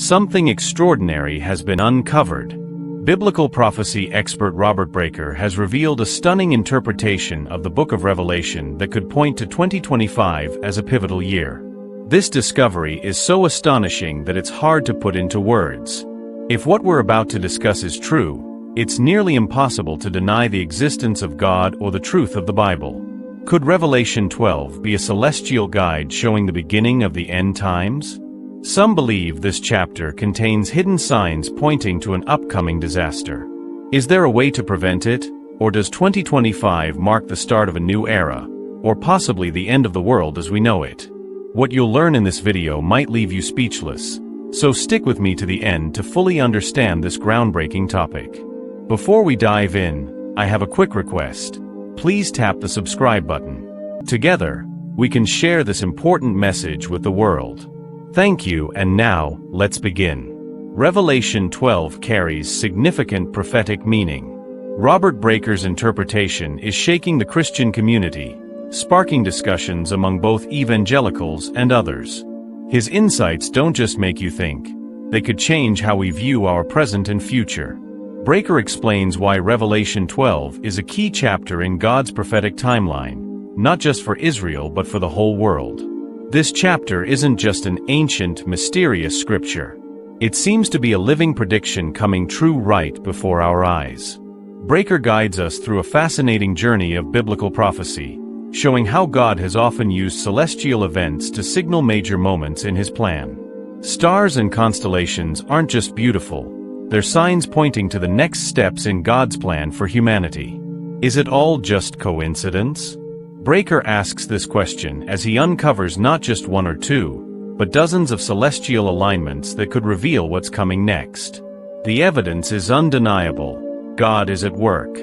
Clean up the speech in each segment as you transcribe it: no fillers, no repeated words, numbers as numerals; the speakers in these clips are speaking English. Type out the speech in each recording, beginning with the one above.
something extraordinary has been uncovered. Biblical prophecy expert Robert Breaker has revealed a stunning interpretation of the Book of Revelation that could point to 2025 as a pivotal year. This discovery is so astonishing that it's hard to put into words. If what we're about to discuss is true, it's nearly impossible to deny the existence of God or the truth of the Bible. Could Revelation 12 be a celestial guide showing the beginning of the end times? Some believe this chapter contains hidden signs pointing to an upcoming disaster. Is there a way to prevent it, or does 2025 mark the start of a new era, or possibly the end of the world as we know it? What you'll learn in this video might leave you speechless, so stick with me to the end to fully understand this groundbreaking topic. Before we dive in, I have a quick request. Please tap the subscribe button. Together, we can share this important message with the world. Thank you, and now, let's begin. Revelation 12 carries significant prophetic meaning. Robert Breaker's interpretation is shaking the Christian community, sparking discussions among both evangelicals and others. His insights don't just make you think, they could change how we view our present and future. Breaker explains why Revelation 12 is a key chapter in God's prophetic timeline, not just for Israel but for the whole world. This chapter isn't just an ancient, mysterious scripture. It seems to be a living prediction coming true right before our eyes. Breaker guides us through a fascinating journey of biblical prophecy, showing how God has often used celestial events to signal major moments in His plan. Stars and constellations aren't just beautiful, they're signs pointing to the next steps in God's plan for humanity. Is it all just coincidence? Breaker asks this question as he uncovers not just one or two, but dozens of celestial alignments that could reveal what's coming next. The evidence is undeniable. God is at work.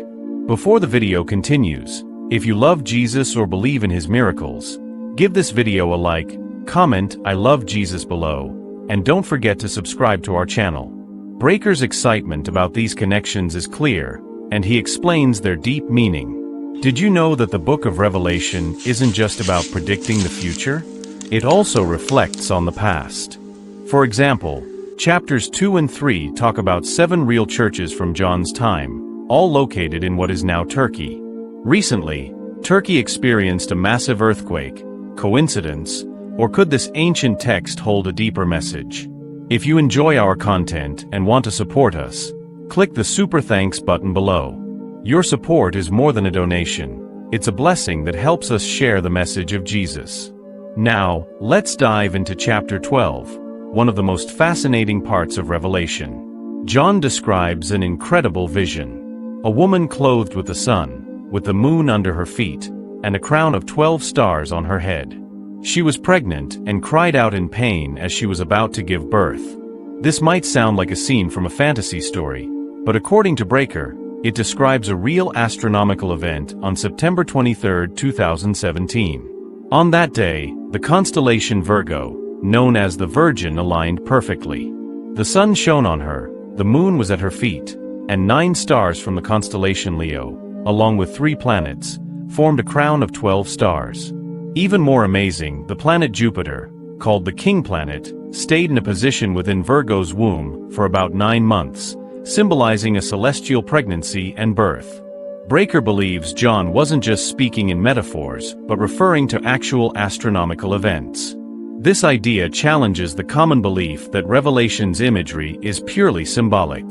Before the video continues, if you love Jesus or believe in His miracles, give this video a like, comment "I love Jesus" below, and don't forget to subscribe to our channel. Breaker's excitement about these connections is clear, and he explains their deep meaning. Did you know that the book of Revelation isn't just about predicting the future? It also reflects on the past. For example, chapters 2 and 3 talk about 7 real churches from John's time, all located in what is now Turkey. Recently, Turkey experienced a massive earthquake. Coincidence? Or could this ancient text hold a deeper message? If you enjoy our content and want to support us, click the Super Thanks button below. Your support is more than a donation. It's a blessing that helps us share the message of Jesus. Now, let's dive into chapter 12, one of the most fascinating parts of Revelation. John describes an incredible vision. A woman clothed with the sun, with the moon under her feet, and a crown of 12 stars on her head. She was pregnant and cried out in pain as she was about to give birth. This might sound like a scene from a fantasy story, but according to Breaker, it describes a real astronomical event on September 23, 2017. On that day, the constellation Virgo, known as the Virgin, aligned perfectly. The sun shone on her, the moon was at her feet, and 9 stars from the constellation Leo, along with 3 planets, formed a crown of 12 stars. Even more amazing, the planet Jupiter, called the King Planet, stayed in a position within Virgo's womb for about 9 months, symbolizing a celestial pregnancy and birth. Breaker believes John wasn't just speaking in metaphors, but referring to actual astronomical events. This idea challenges the common belief that Revelation's imagery is purely symbolic.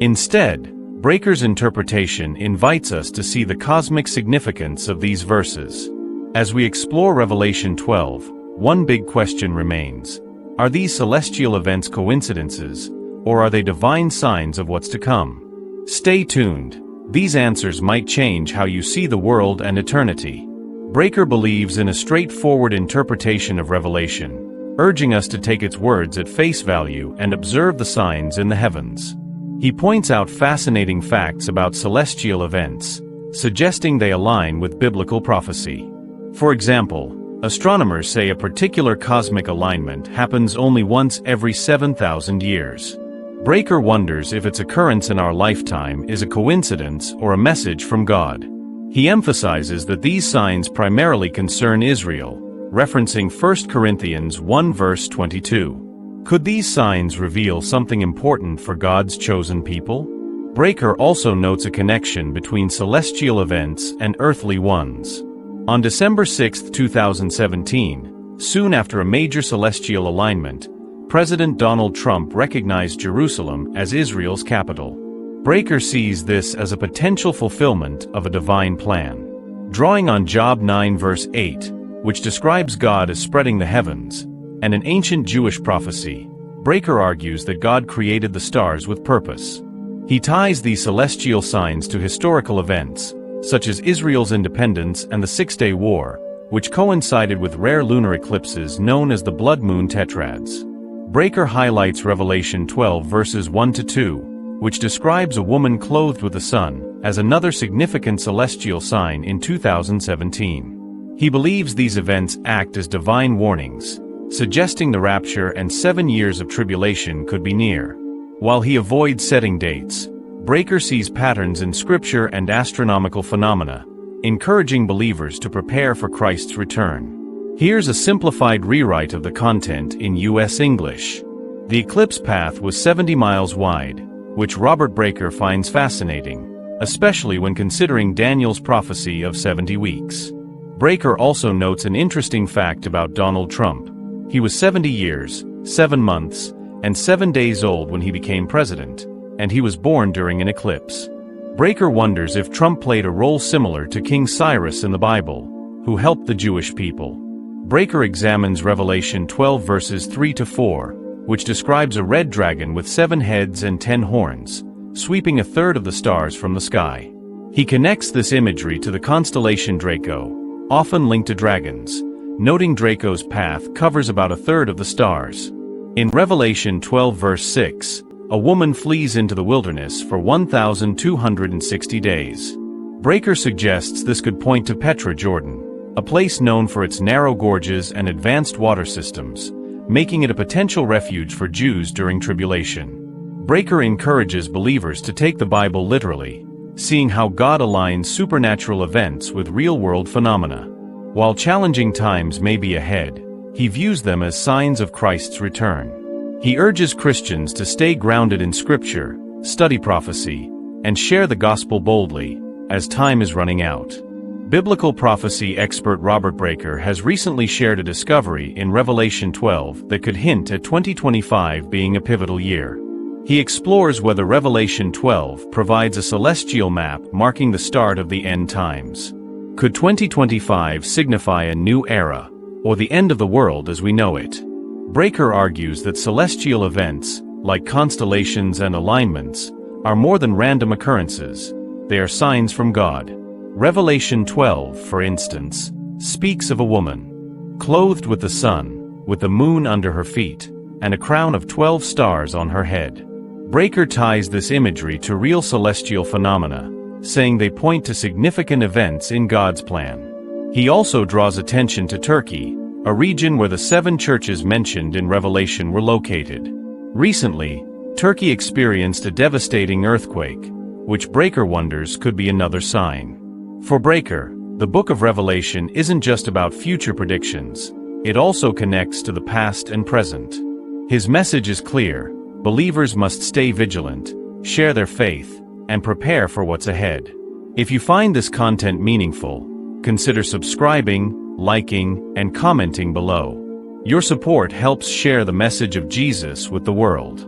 Instead, Breaker's interpretation invites us to see the cosmic significance of these verses. As we explore Revelation 12, one big question remains. Are these celestial events coincidences, or are they divine signs of what's to come? Stay tuned. These answers might change how you see the world and eternity. Breaker believes in a straightforward interpretation of Revelation, urging us to take its words at face value and observe the signs in the heavens. He points out fascinating facts about celestial events, suggesting they align with biblical prophecy. For example, astronomers say a particular cosmic alignment happens only once every 7,000 years. Breaker wonders if its occurrence in our lifetime is a coincidence or a message from God. He emphasizes that these signs primarily concern Israel, referencing 1 Corinthians 1 verse 22. Could these signs reveal something important for God's chosen people? Breaker also notes a connection between celestial events and earthly ones. On December 6, 2017, soon after a major celestial alignment, President Donald Trump recognized Jerusalem as Israel's capital. Breaker sees this as a potential fulfillment of a divine plan. Drawing on Job 9 verse 8, which describes God as spreading the heavens, and an ancient Jewish prophecy, Breaker argues that God created the stars with purpose. He ties these celestial signs to historical events, such as Israel's independence and the Six-Day War, which coincided with rare lunar eclipses known as the blood moon tetrads. Breaker highlights Revelation 12 verses 1-2, which describes a woman clothed with the sun, as another significant celestial sign in 2017. He believes these events act as divine warnings, suggesting the rapture and 7 years of tribulation could be near. While he avoids setting dates, Breaker sees patterns in Scripture and astronomical phenomena, encouraging believers to prepare for Christ's return. Here's a simplified rewrite of the content in U.S. English. The eclipse path was 70 miles wide, which Robert Breaker finds fascinating, especially when considering Daniel's prophecy of 70 weeks. Breaker also notes an interesting fact about Donald Trump. He was 70 years, 7 months, and 7 days old when he became president, and he was born during an eclipse. Breaker wonders if Trump played a role similar to King Cyrus in the Bible, who helped the Jewish people. Breaker examines Revelation 12 verses 3-4, which describes a red dragon with 7 heads and 10 horns, sweeping a third of the stars from the sky. He connects this imagery to the constellation Draco, often linked to dragons, noting Draco's path covers about a third of the stars. In Revelation 12 verse 6, a woman flees into the wilderness for 1,260 days. Breaker suggests this could point to Petra, Jordan, a place known for its narrow gorges and advanced water systems, making it a potential refuge for Jews during tribulation. Breaker encourages believers to take the Bible literally, seeing how God aligns supernatural events with real-world phenomena. While challenging times may be ahead, he views them as signs of Christ's return. He urges Christians to stay grounded in Scripture, study prophecy, and share the gospel boldly, as time is running out. Biblical prophecy expert Robert Breaker has recently shared a discovery in Revelation 12 that could hint at 2025 being a pivotal year. He explores whether Revelation 12 provides a celestial map marking the start of the end times. Could 2025 signify a new era, or the end of the world as we know it? Breaker argues that celestial events, like constellations and alignments, are more than random occurrences. They are signs from God. Revelation 12, for instance, speaks of a woman clothed with the sun, with the moon under her feet, and a crown of 12 stars on her head. Breaker ties this imagery to real celestial phenomena, saying they point to significant events in God's plan. He also draws attention to Turkey, a region where the 7 churches mentioned in Revelation were located. Recently, Turkey experienced a devastating earthquake, which Breaker wonders could be another sign. For Breaker, the book of Revelation isn't just about future predictions, it also connects to the past and present. His message is clear: believers must stay vigilant, share their faith, and prepare for what's ahead. If you find this content meaningful, consider subscribing, liking, and commenting below. Your support helps share the message of Jesus with the world.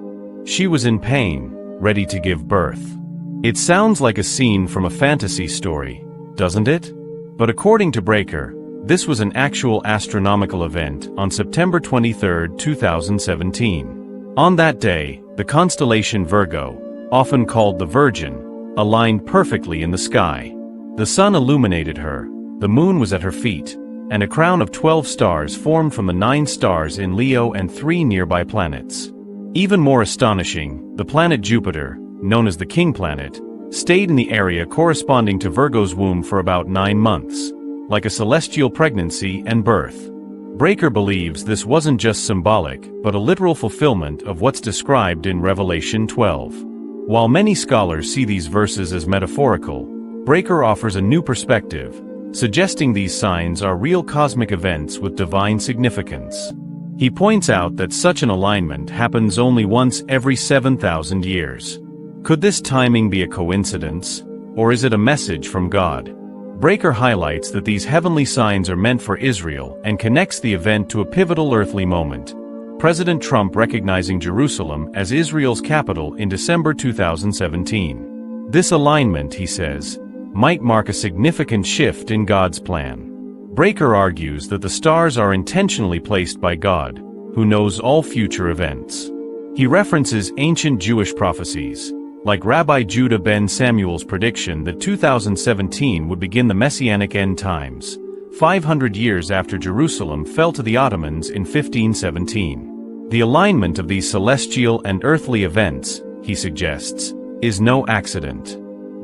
She was in pain, ready to give birth. It sounds like a scene from a fantasy story, doesn't it? But according to Breaker, this was an actual astronomical event on September 23, 2017. On that day, the constellation Virgo, often called the Virgin, aligned perfectly in the sky. The sun illuminated her, the moon was at her feet, and a crown of 12 stars formed from the 9 stars in Leo and 3 nearby planets. Even more astonishing, the planet Jupiter, known as the King Planet, stayed in the area corresponding to Virgo's womb for about 9 months, like a celestial pregnancy and birth. Breaker believes this wasn't just symbolic, but a literal fulfillment of what's described in Revelation 12. While many scholars see these verses as metaphorical, Breaker offers a new perspective, suggesting these signs are real cosmic events with divine significance. He points out that such an alignment happens only once every 7,000 years. Could this timing be a coincidence, or is it a message from God? Breaker highlights that these heavenly signs are meant for Israel and connects the event to a pivotal earthly moment: President Trump recognizing Jerusalem as Israel's capital in December 2017. This alignment, he says, might mark a significant shift in God's plan. Breaker argues that the stars are intentionally placed by God, who knows all future events. He references ancient Jewish prophecies, like Rabbi Judah ben Samuel's prediction that 2017 would begin the Messianic end times, 500 years after Jerusalem fell to the Ottomans in 1517. The alignment of these celestial and earthly events, he suggests, is no accident.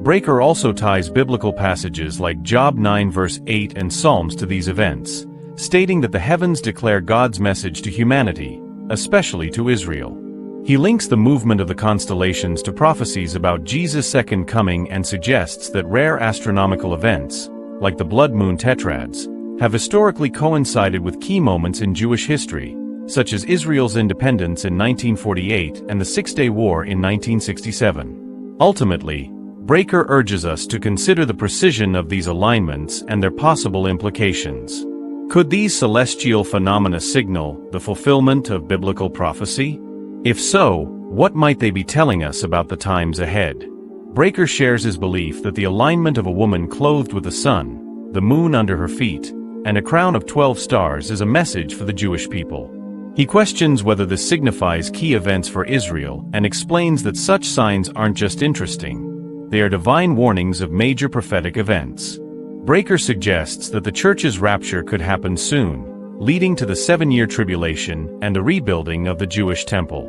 Breaker also ties biblical passages like Job 9 verse 8 and Psalms to these events, stating that the heavens declare God's message to humanity, especially to Israel. He links the movement of the constellations to prophecies about Jesus' second coming and suggests that rare astronomical events, like the blood moon tetrads, have historically coincided with key moments in Jewish history, such as Israel's independence in 1948 and the Six-Day War in 1967. Ultimately, Breaker urges us to consider the precision of these alignments and their possible implications. Could these celestial phenomena signal the fulfillment of biblical prophecy? If so, what might they be telling us about the times ahead? Breaker shares his belief that the alignment of a woman clothed with the sun, the moon under her feet, and a crown of 12 stars is a message for the Jewish people. He questions whether this signifies key events for Israel and explains that such signs aren't just interesting. They are divine warnings of major prophetic events. Breaker suggests that the church's rapture could happen soon, leading to the 7-year tribulation and a rebuilding of the Jewish temple.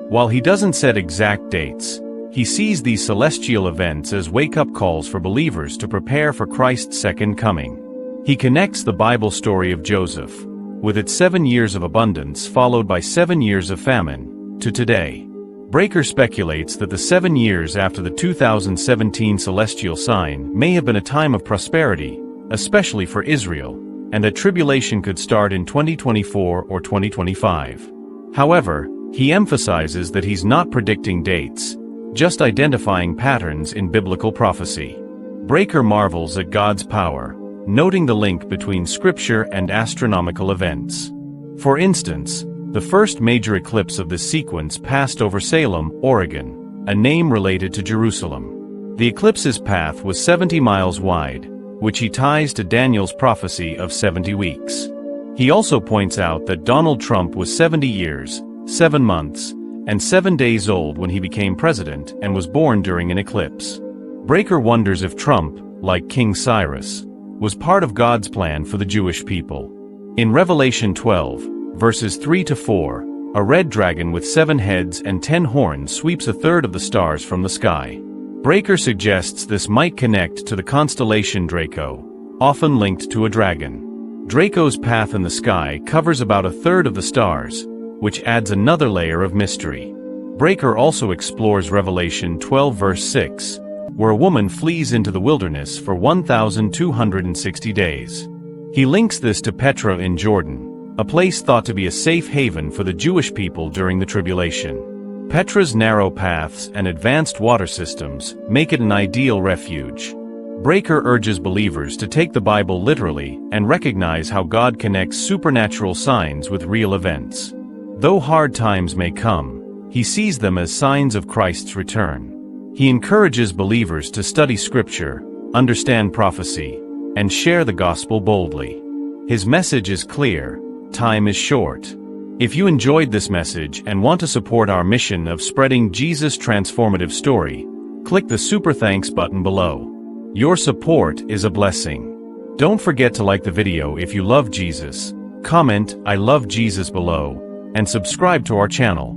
While he doesn't set exact dates, he sees these celestial events as wake-up calls for believers to prepare for Christ's second coming. He connects the Bible story of Joseph, with its 7 years of abundance followed by 7 years of famine, to today. Breaker speculates that the 7 years after the 2017 celestial sign may have been a time of prosperity, especially for Israel, and that tribulation could start in 2024 or 2025. However, he emphasizes that he's not predicting dates, just identifying patterns in biblical prophecy. Breaker marvels at God's power, noting the link between scripture and astronomical events. For instance, the first major eclipse of this sequence passed over Salem, Oregon, a name related to Jerusalem. The eclipse's path was 70 miles wide, which he ties to Daniel's prophecy of 70 weeks. He also points out that Donald Trump was 70 years, 7 months, and 7 days old when he became president and was born during an eclipse. Breaker wonders if Trump, like King Cyrus, was part of God's plan for the Jewish people. In Revelation 12, verses 3-4, a red dragon with 7 heads and 10 horns sweeps a third of the stars from the sky. Breaker suggests this might connect to the constellation Draco, often linked to a dragon. Draco's path in the sky covers about a third of the stars, which adds another layer of mystery. Breaker also explores Revelation 12 verse 6, where a woman flees into the wilderness for 1,260 days. He links this to Petra in Jordan, a place thought to be a safe haven for the Jewish people during the tribulation. Petra's narrow paths and advanced water systems make it an ideal refuge. Breaker urges believers to take the Bible literally and recognize how God connects supernatural signs with real events. Though hard times may come, he sees them as signs of Christ's return. He encourages believers to study Scripture, understand prophecy, and share the gospel boldly. His message is clear: time is short. If you enjoyed this message and want to support our mission of spreading Jesus' transformative story, click the Super Thanks button below. Your support is a blessing. Don't forget to like the video if you love Jesus, comment "I love Jesus" below, and subscribe to our channel.